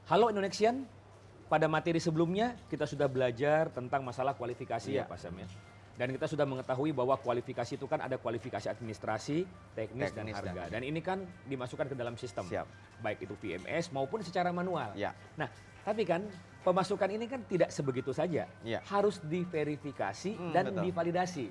Halo Indonesian, pada materi sebelumnya kita sudah belajar tentang masalah kualifikasi ya Pak Sam ya. Dan kita sudah mengetahui bahwa kualifikasi itu kan ada kualifikasi administrasi, teknis dan harga. Dan ini kan dimasukkan ke dalam sistem. Siap. Baik itu VMS maupun secara manual. Ya. Nah, tapi kan pemasukan ini kan tidak sebegitu saja. Ya. Harus diverifikasi dan betul. divalidasi.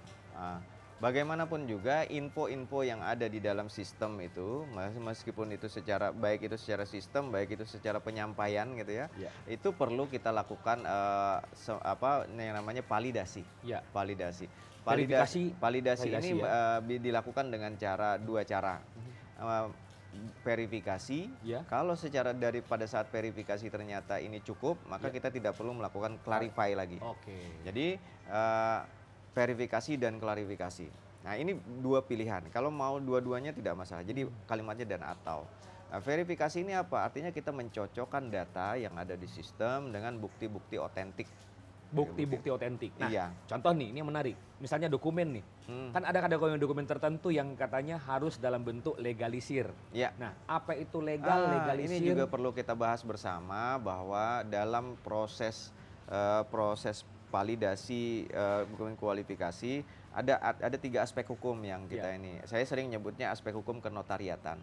Bagaimanapun juga info-info yang ada di dalam sistem itu, meskipun itu baik itu secara sistem, baik itu secara penyampaian gitu ya, itu perlu kita lakukan yang namanya validasi. Validasi ini dilakukan dengan dua cara. Verifikasi, kalau pada saat verifikasi ternyata ini cukup, maka kita tidak perlu melakukan clarify lagi. Jadi verifikasi dan klarifikasi. Nah ini dua pilihan. Kalau mau dua-duanya tidak masalah. Jadi kalimatnya dan atau. Nah, verifikasi ini apa? Artinya kita mencocokkan data yang ada di sistem dengan bukti-bukti otentik. Bukti-bukti otentik. Nah, contoh nih, ini yang menarik. Misalnya dokumen nih. Kan ada dokumen tertentu yang katanya harus dalam bentuk legalisir. Nah, apa itu legalisir? Ini juga perlu kita bahas bersama bahwa dalam proses validasi kualifikasi ada 3 aspek hukum yang kita ini. Saya sering nyebutnya aspek hukum kenotariatan.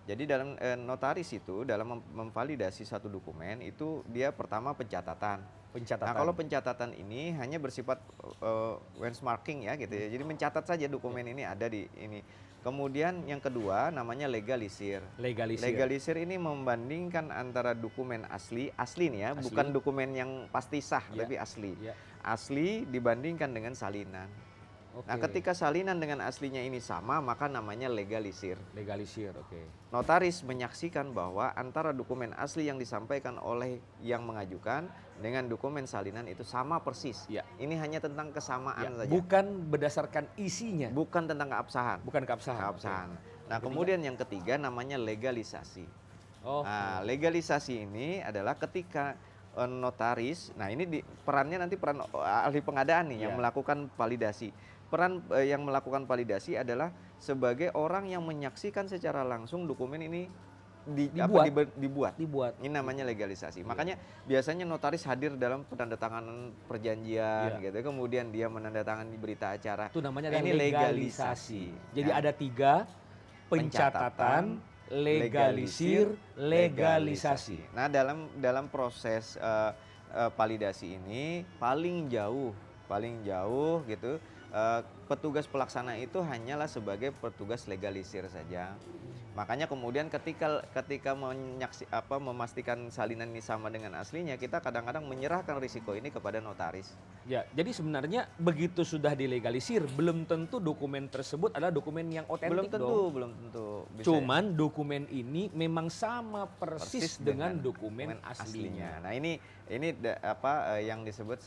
Jadi dalam notaris itu dalam memvalidasi satu dokumen itu dia pertama pencatatan. Nah, kalau pencatatan ini hanya bersifat benchmarking ya gitu ya. Jadi mencatat saja dokumen ini ada di ini. Kemudian yang kedua namanya legalisir. Legalisir ini membandingkan antara dokumen asli nih ya, bukan dokumen yang pasti sah tapi asli. Asli dibandingkan dengan salinan. Nah, ketika salinan dengan aslinya ini sama, maka namanya legalisir. Notaris menyaksikan bahwa antara dokumen asli yang disampaikan oleh yang mengajukan dengan dokumen salinan itu sama persis. Ini hanya tentang kesamaan saja. Bukan berdasarkan isinya. Bukan tentang keabsahan. Nah, kemudian yang ketiga namanya legalisasi. Nah, legalisasi ini adalah ketika notaris, nah ini perannya nanti peran ahli pengadaan nih yang melakukan validasi. Peran yang melakukan validasi adalah sebagai orang yang menyaksikan secara langsung dokumen ini dibuat. Ini namanya legalisasi. Makanya biasanya notaris hadir dalam penandatanganan perjanjian gitu. Kemudian dia menandatangani berita acara. Itu namanya legalisasi. Jadi ada 3, pencatatan, legalisir, legalisasi. Nah, dalam proses validasi ini paling jauh gitu, petugas pelaksana itu hanyalah sebagai petugas legalisir saja. Makanya kemudian ketika memastikan salinan ini sama dengan aslinya, kita kadang-kadang menyerahkan risiko ini kepada notaris. Ya, jadi sebenarnya begitu sudah dilegalisir, belum tentu dokumen tersebut adalah dokumen yang otentik dong. Belum tentu. Cuman dokumen ini memang sama persis dengan dokumen aslinya. Nah, ini yang disebut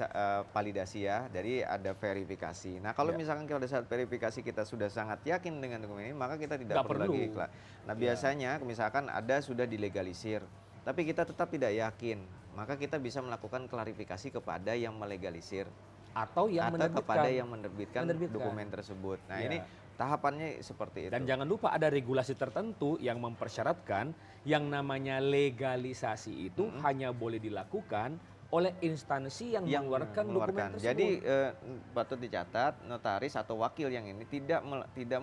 validasi ya. Jadi ada verifikasi. Nah, kalau misalkan pada saat verifikasi kita sudah sangat yakin dengan dokumen ini, maka kita tidak perlu lagi. Nah, biasanya misalkan sudah dilegalisir, tapi kita tetap tidak yakin, maka kita bisa melakukan klarifikasi kepada yang melegalisir atau kepada yang menerbitkan dokumen tersebut. Nah, ini tahapannya seperti itu. Dan jangan lupa ada regulasi tertentu yang mempersyaratkan yang namanya legalisasi itu hanya boleh dilakukan oleh instansi yang mengeluarkan dokumen tersebut. Jadi patut dicatat, notaris atau wakil yang ini tidak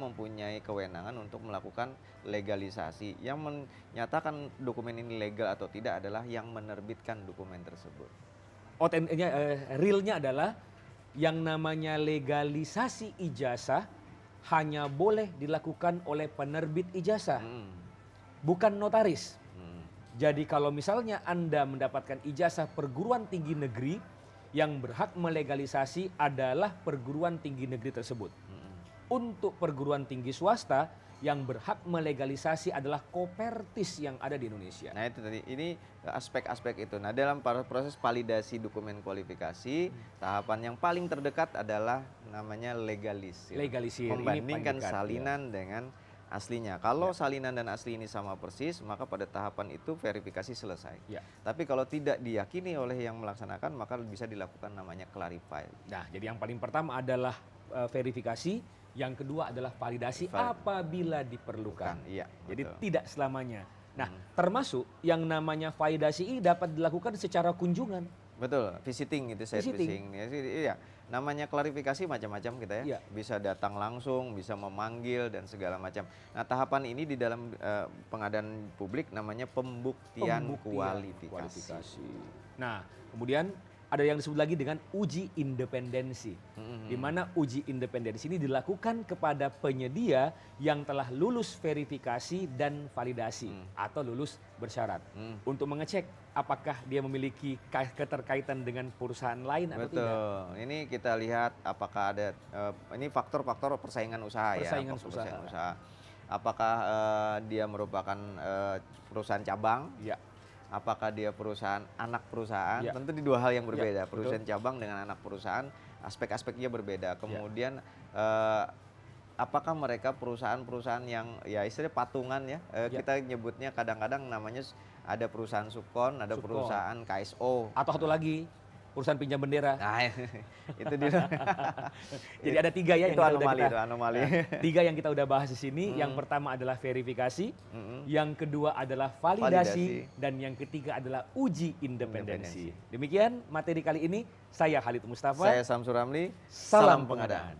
mempunyai kewenangan untuk melakukan legalisasi. Yang menyatakan dokumen ini legal atau tidak adalah yang menerbitkan dokumen tersebut. Realnya adalah yang namanya legalisasi ijazah hanya boleh dilakukan oleh penerbit ijazah, bukan notaris. Jadi kalau misalnya Anda mendapatkan ijazah perguruan tinggi negeri, yang berhak melegalisasi adalah perguruan tinggi negeri tersebut. Untuk perguruan tinggi swasta, yang berhak melegalisasi adalah Kopertis yang ada di Indonesia. Nah itu tadi, ini aspek-aspek itu. Nah dalam proses validasi dokumen kualifikasi, tahapan yang paling terdekat adalah namanya legalisir. Membandingkan salinan dengan aslinya. Kalau salinan dan asli ini sama persis, maka pada tahapan itu verifikasi selesai. Tapi kalau tidak diyakini oleh yang melaksanakan, maka bisa dilakukan namanya clarify. Nah, jadi yang paling pertama adalah verifikasi, yang kedua adalah validasi apabila diperlukan. Jadi tidak selamanya Nah, termasuk yang namanya validasi ini dapat dilakukan secara kunjungan. Betul, visiting itu saya Visiting. Iya, namanya klarifikasi macam-macam kita ya. Iya. Bisa datang langsung, bisa memanggil dan segala macam. Nah, tahapan ini di dalam pengadaan publik namanya pembuktian kualifikasi. Nah, kemudian ada yang disebut lagi dengan uji independensi. Di mana uji independensi ini dilakukan kepada penyedia yang telah lulus verifikasi dan validasi atau lulus bersyarat untuk mengecek apakah dia memiliki keterkaitan dengan perusahaan lain atau tidak. Betul. Ini kita lihat apakah ada ini faktor-faktor persaingan usaha Persaingan faktor usaha. persaingan usaha. Apakah dia merupakan perusahaan cabang? Ya. Apakah dia perusahaan anak perusahaan? Ya. Tentu di dua hal yang berbeda. Ya, Perusahaan cabang dengan anak perusahaan, aspek-aspeknya berbeda. Kemudian apakah mereka perusahaan-perusahaan yang ya istilahnya patungan ya? Kita nyebutnya kadang-kadang namanya ada perusahaan subkon, ada perusahaan KSO. Atau satu lagi, perusahaan pinjam bendera. Nah, itu di Jadi ada 3 ya itu anomali, itu anomali. 3 yang kita udah bahas di sini. Yang pertama adalah verifikasi, yang kedua adalah validasi, dan yang ketiga adalah uji independensi. Demikian materi kali ini. Saya Khalid Mustafa. Saya Samsul Ramli. Salam pengadaan.